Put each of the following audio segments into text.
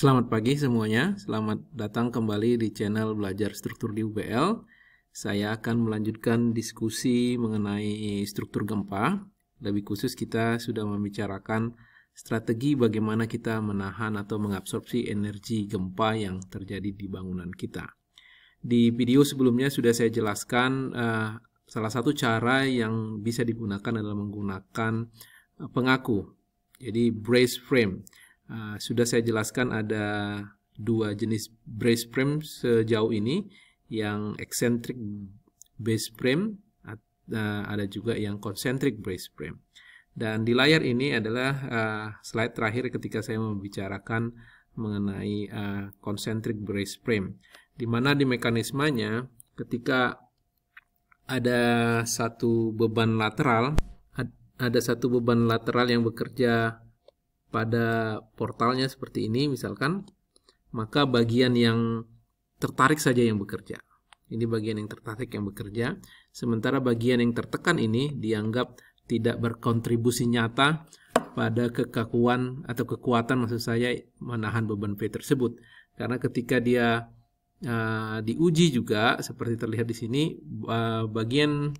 Selamat pagi semuanya, selamat datang kembali di channel Belajar Struktur di UBL. Saya akan melanjutkan diskusi mengenai struktur gempa. Lebih khusus kita sudah membicarakan strategi bagaimana kita menahan atau mengabsorpsi energi gempa yang terjadi di bangunan kita. Di video sebelumnya sudah saya jelaskan salah satu cara yang bisa digunakan adalah menggunakan pengaku, jadi brace frame. Sudah saya jelaskan ada dua jenis brace frame sejauh ini, yang eccentric brace frame, ada juga yang concentric brace frame. Dan di layar ini adalah slide terakhir ketika saya membicarakan mengenai concentric brace frame, di mana di mekanismenya ketika ada satu beban lateral, yang bekerja pada portalnya seperti ini misalkan, maka bagian yang tertarik saja yang bekerja. Ini bagian yang tertarik yang bekerja, sementara bagian yang tertekan ini dianggap tidak berkontribusi nyata pada kekakuan atau kekuatan, maksud saya, menahan beban V tersebut. Karena ketika dia diuji juga seperti terlihat di sini, bagian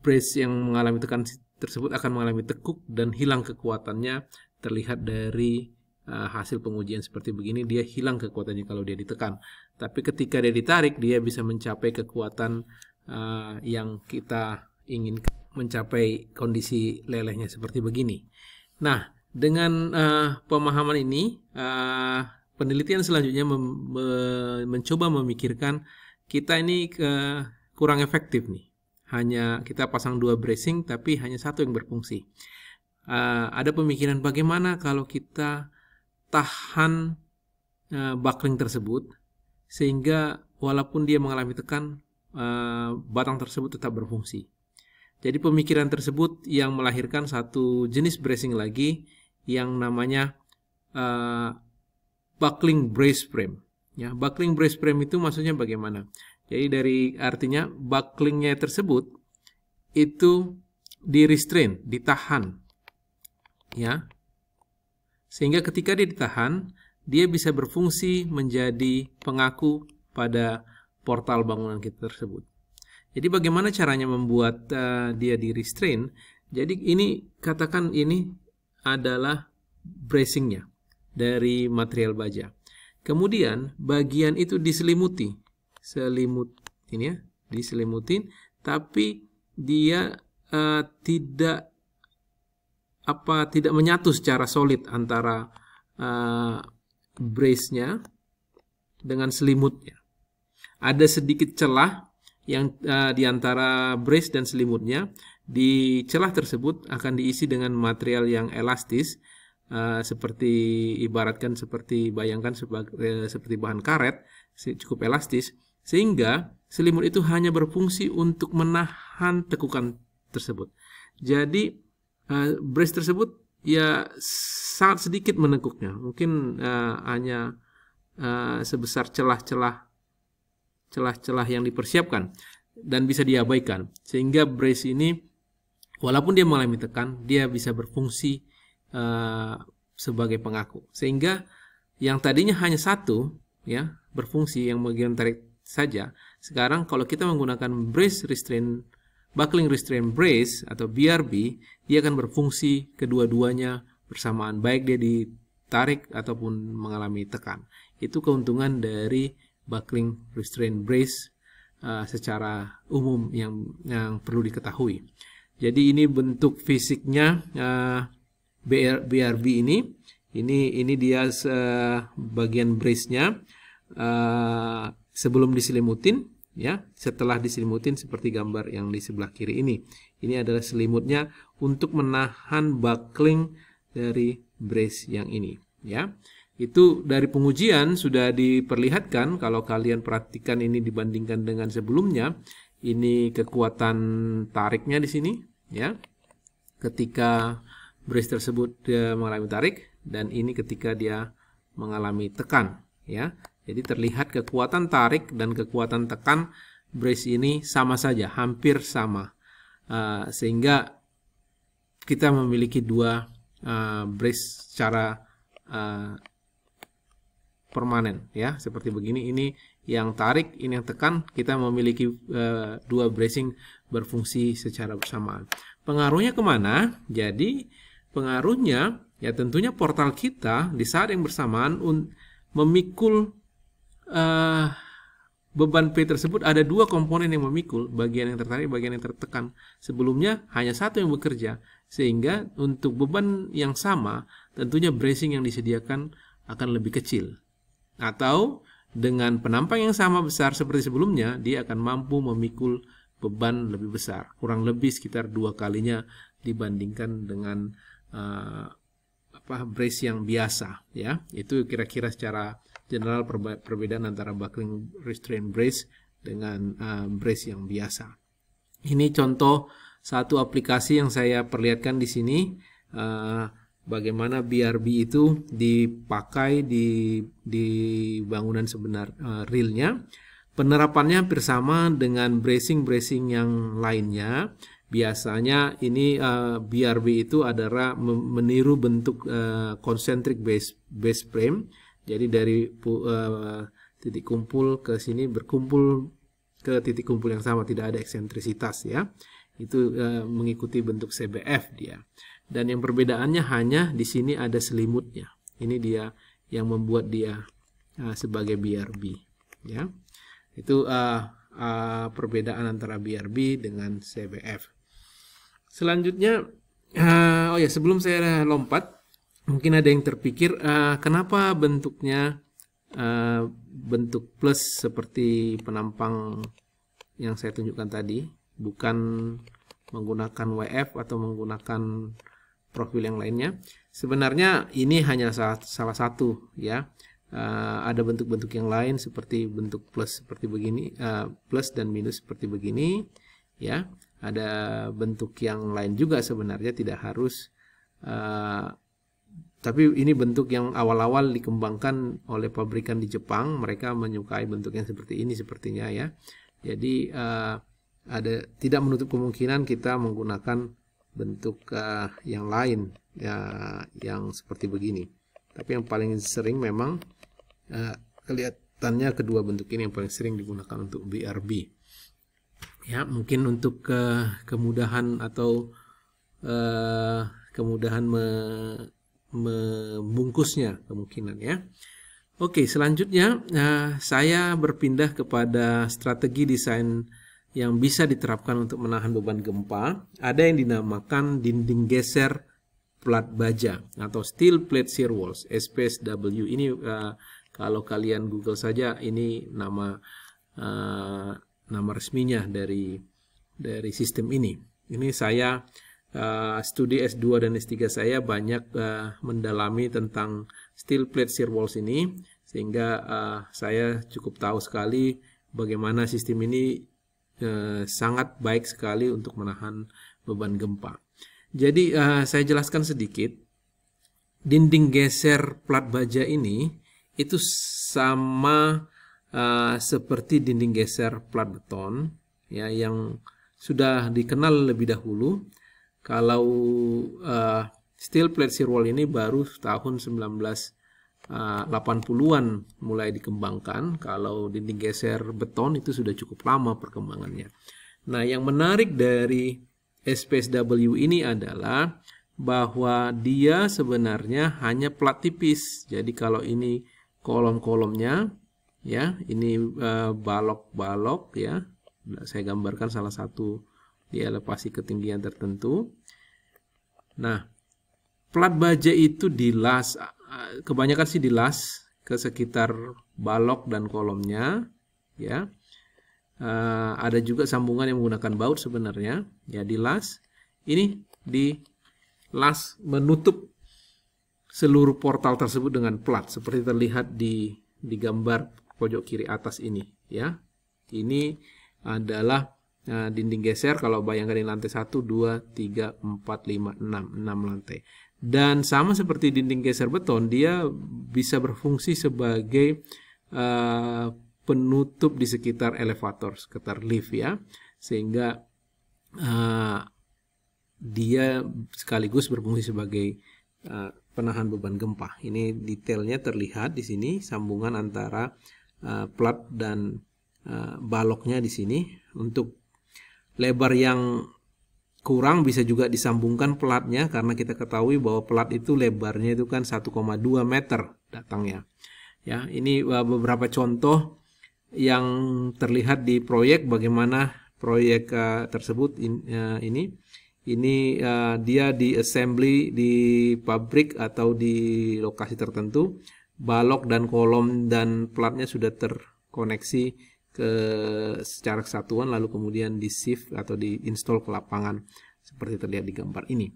brace yang mengalami tekanan tersebut akan mengalami tekuk dan hilang kekuatannya. Terlihat dari hasil pengujian seperti begini, dia hilang kekuatannya kalau dia ditekan. Tapi ketika dia ditarik, dia bisa mencapai kekuatan yang kita ingin, mencapai kondisi lelehnya seperti begini. Nah, dengan pemahaman ini, penelitian selanjutnya mencoba memikirkan kita ini kurang efektif nih. Hanya kita pasang dua bracing tapi hanya satu yang berfungsi. Ada pemikiran bagaimana kalau kita tahan buckling tersebut sehingga walaupun dia mengalami tekan, batang tersebut tetap berfungsi. Jadi pemikiran tersebut yang melahirkan satu jenis bracing lagi yang namanya buckling brace frame. Ya, buckling brace frame itu maksudnya bagaimana? Jadi dari artinya bucklingnya tersebut itu di-restrain, ditahan, ya, sehingga ketika dia ditahan, dia bisa berfungsi menjadi pengaku pada portal bangunan kita tersebut. Jadi bagaimana caranya membuat dia di-restrain? Jadi ini, katakan ini adalah bracingnya dari material baja. Kemudian bagian itu diselimuti. Diselimutin, tapi dia tidak menyatu secara solid antara brace-nya dengan selimutnya. Ada sedikit celah yang di antara brace dan selimutnya. Di celah tersebut akan diisi dengan material yang elastis, bayangkan seperti bahan karet, cukup elastis, sehingga selimut itu hanya berfungsi untuk menahan tekukan tersebut. Jadi brace tersebut ya sangat sedikit menekuknya, mungkin hanya sebesar celah-celah yang dipersiapkan dan bisa diabaikan, sehingga brace ini walaupun dia mengalami tekan, dia bisa berfungsi sebagai pengaku, sehingga yang tadinya hanya satu, ya, berfungsi yang bagian tarik saja, sekarang kalau kita menggunakan buckling restraint brace atau BRB, dia akan berfungsi kedua-duanya bersamaan, baik dia ditarik ataupun mengalami tekan. Itu keuntungan dari buckling restraint brace secara umum yang perlu diketahui. Jadi ini bentuk fisiknya BRB ini dia bagian brace-nya sebelum diselimutin, ya. Setelah diselimutin seperti gambar yang di sebelah kiri ini. Ini adalah selimutnya untuk menahan buckling dari brace yang ini, ya. Itu dari pengujian sudah diperlihatkan. Kalau kalian perhatikan ini dibandingkan dengan sebelumnya, ini kekuatan tariknya di sini, ya. Ketika brace tersebut mengalami tarik, dan ini ketika dia mengalami tekan, ya. Jadi terlihat kekuatan tarik dan kekuatan tekan brace ini sama saja, hampir sama, sehingga kita memiliki dua brace secara permanen ya, seperti begini. Ini yang tarik, ini yang tekan, kita memiliki dua bracing berfungsi secara bersamaan. Pengaruhnya kemana? Jadi pengaruhnya ya tentunya portal kita di saat yang bersamaan memikul beban P tersebut. Ada dua komponen yang memikul, bagian yang tertarik, bagian yang tertekan. Sebelumnya hanya satu yang bekerja, sehingga untuk beban yang sama tentunya bracing yang disediakan akan lebih kecil. Atau dengan penampang yang sama besar seperti sebelumnya, dia akan mampu memikul beban lebih besar, kurang lebih sekitar 2 kalinya dibandingkan dengan brace yang biasa ya. Itu kira-kira secara general perbedaan antara buckling restraint brace dengan brace yang biasa. Ini contoh satu aplikasi yang saya perlihatkan di sini, bagaimana BRB itu dipakai di bangunan sebenar realnya. Penerapannya hampir sama dengan bracing yang lainnya. Biasanya ini BRB itu adalah meniru bentuk concentric base frame. Jadi dari titik kumpul ke sini berkumpul ke titik kumpul yang sama, tidak ada eksentrisitas ya. Itu mengikuti bentuk CBF dia. Dan yang perbedaannya hanya di sini ada selimutnya. Ini dia yang membuat dia sebagai BRB ya. Itu perbedaan antara BRB dengan CBF. Selanjutnya, oh ya, sebelum saya lompat, mungkin ada yang terpikir kenapa bentuknya bentuk plus seperti penampang yang saya tunjukkan tadi, bukan menggunakan WF atau menggunakan profil yang lainnya. Sebenarnya ini hanya salah satu ya. Ada bentuk-bentuk yang lain seperti bentuk plus seperti begini, plus dan minus seperti begini ya. Ada bentuk yang lain juga sebenarnya, tidak harus, tapi ini bentuk yang awal-awal dikembangkan oleh pabrikan di Jepang. Mereka menyukai bentuk yang seperti ini sepertinya ya. Jadi ada tidak menutup kemungkinan kita menggunakan bentuk yang lain ya, yang seperti begini. Tapi yang paling sering memang kelihatannya kedua bentuk ini yang paling sering digunakan untuk BRB. Ya, mungkin untuk kemudahan atau kemudahan membungkusnya kemungkinan ya. Oke, selanjutnya saya berpindah kepada strategi desain yang bisa diterapkan untuk menahan beban gempa. Ada yang dinamakan dinding geser plat baja atau steel plate shear walls, SPSW. Ini kalau kalian Google saja, ini nama resminya dari sistem ini. Ini saya studi S2 dan S3 saya banyak mendalami tentang steel plate shear walls ini, sehingga saya cukup tahu sekali bagaimana sistem ini sangat baik sekali untuk menahan beban gempa. Jadi saya jelaskan sedikit. Dinding geser plat baja ini itu sama seperti dinding geser plat beton ya, yang sudah dikenal lebih dahulu. Kalau steel plate shear wall ini baru tahun 1980-an mulai dikembangkan. Kalau dinding geser beton itu sudah cukup lama perkembangannya. Nah, yang menarik dari SPSW ini adalah bahwa dia sebenarnya hanya plat tipis. Jadi kalau ini kolom-kolomnya ya, ini balok-balok ya. Saya gambarkan salah satu di elevasi ketinggian tertentu. Nah, plat baja itu dilas, kebanyakan sih dilas ke sekitar balok dan kolomnya ya. Ada juga sambungan yang menggunakan baut sebenarnya ya, dilas. Ini dilas menutup seluruh portal tersebut dengan plat seperti terlihat di gambar pojok kiri atas ini ya. Ini adalah dinding geser. Kalau bayangkan di lantai 1, 2, 3, 4, 5, 6 lantai. Dan sama seperti dinding geser beton, dia bisa berfungsi sebagai penutup di sekitar elevator, sekitar lift ya, sehingga dia sekaligus berfungsi sebagai penahan beban gempa. Ini detailnya terlihat di sini, sambungan antara plat dan baloknya di sini. Untuk lebar yang kurang bisa juga disambungkan platnya, karena kita ketahui bahwa plat itu lebarnya itu kan 1,2 meter datangnya. Ya, ini beberapa contoh yang terlihat di proyek, bagaimana proyek tersebut ini dia di assembly di pabrik atau di lokasi tertentu. Balok dan kolom dan platnya sudah terkoneksi secara kesatuan, lalu kemudian di shift atau diinstal ke lapangan seperti terlihat di gambar ini.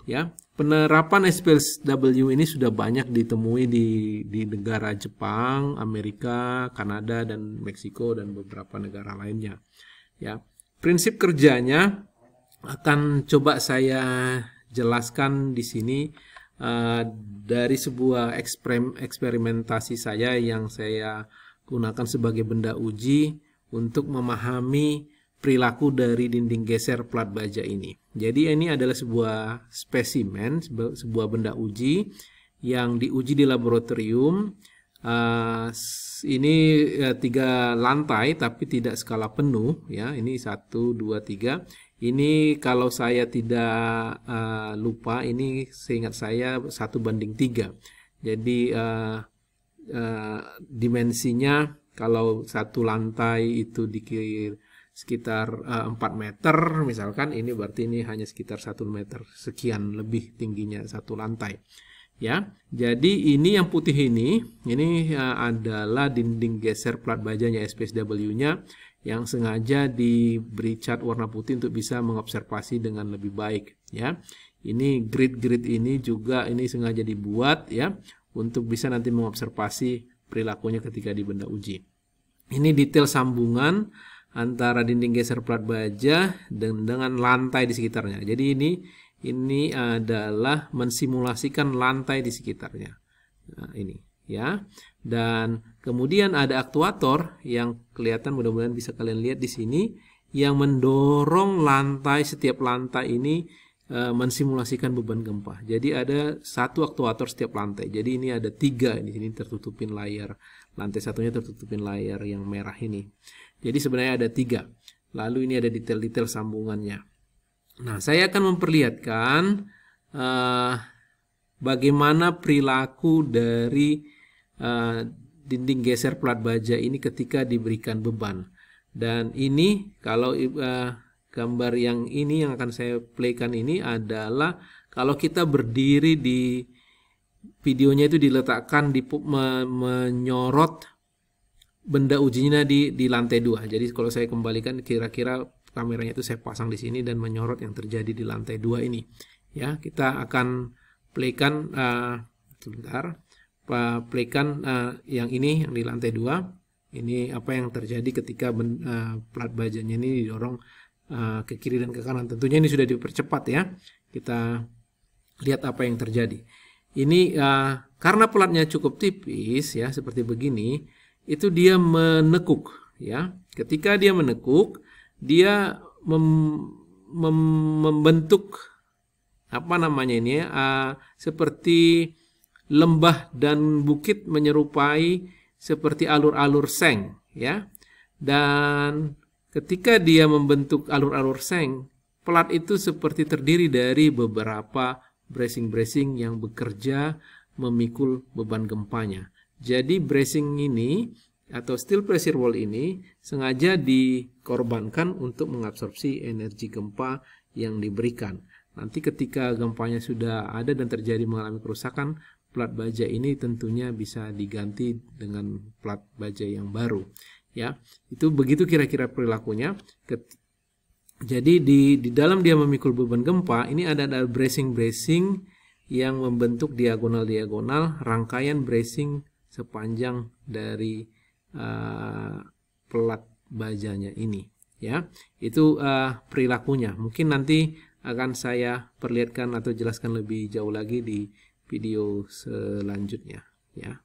Ya, penerapan SPSW ini sudah banyak ditemui di negara Jepang, Amerika, Kanada, dan Meksiko, dan beberapa negara lainnya. Ya, prinsip kerjanya akan coba saya jelaskan di sini dari sebuah eksperimentasi saya yang saya gunakan sebagai benda uji untuk memahami perilaku dari dinding geser plat baja ini. Jadi ini adalah sebuah spesimen, sebuah benda uji yang diuji di laboratorium. Ini 3 lantai tapi tidak skala penuh, ya. Ini 1, 2, 3. Ini kalau saya tidak lupa, ini seingat saya 1:3. Jadi dimensinya kalau satu lantai itu sekitar 4 meter misalkan, ini berarti ini hanya sekitar 1 meter sekian lebih tingginya satu lantai. Ya, jadi ini yang putih ini adalah dinding geser plat bajanya SPSW-nya yang sengaja diberi cat warna putih untuk bisa mengobservasi dengan lebih baik. Ya, ini grid-grid ini juga ini sengaja dibuat ya untuk bisa nanti mengobservasi perilakunya ketika di benda uji. Ini detail sambungan antara dinding geser plat baja dengan lantai di sekitarnya. Jadi ini adalah mensimulasikan lantai di sekitarnya. Nah, ini ya. Dan kemudian ada aktuator yang kelihatan, mudah-mudahan bisa kalian lihat di sini, yang mendorong lantai, setiap lantai ini mensimulasikan beban gempa. Jadi ada 1 aktuator setiap lantai. Jadi ini ada 3 di sini tertutupin layar. Lantai satunya tertutupin layar yang merah ini. Jadi sebenarnya ada 3. Lalu ini ada detail-detail sambungannya. Nah, saya akan memperlihatkan bagaimana perilaku dari dinding geser plat baja ini ketika diberikan beban. Dan ini kalau gambar yang ini yang akan saya playkan ini adalah kalau kita berdiri di videonya itu diletakkan menyorot benda ujinya di lantai 2. Jadi kalau saya kembalikan kira-kira kameranya itu saya pasang di sini dan menyorot yang terjadi di lantai 2 ini. Ya, kita akan playkan sebentar. Playkan yang ini yang di lantai 2. Ini apa yang terjadi ketika plat bajanya ini didorong ke kiri dan ke kanan. Tentunya ini sudah dipercepat ya. Kita lihat apa yang terjadi. Ini karena platnya cukup tipis ya seperti begini, itu dia menekuk ya. Ketika dia menekuk, dia membentuk apa namanya ini ya, seperti lembah dan bukit menyerupai seperti alur-alur seng ya. Dan ketika dia membentuk alur-alur seng, plat itu seperti terdiri dari beberapa bracing-bracing yang bekerja memikul beban gempanya. Jadi bracing ini atau steel pressure wall ini sengaja dikorbankan untuk mengabsorpsi energi gempa yang diberikan. Nanti ketika gempanya sudah ada dan terjadi mengalami kerusakan, plat baja ini tentunya bisa diganti dengan plat baja yang baru. Ya, itu begitu kira-kira perilakunya. Jadi di dalam dia memikul beban gempa, ini ada bracing-bracing yang membentuk diagonal-diagonal rangkaian bracing sepanjang dari plat bajanya ini. Ya, itu perilakunya. Mungkin nanti akan saya perlihatkan atau jelaskan lebih jauh lagi di video selanjutnya. Ya.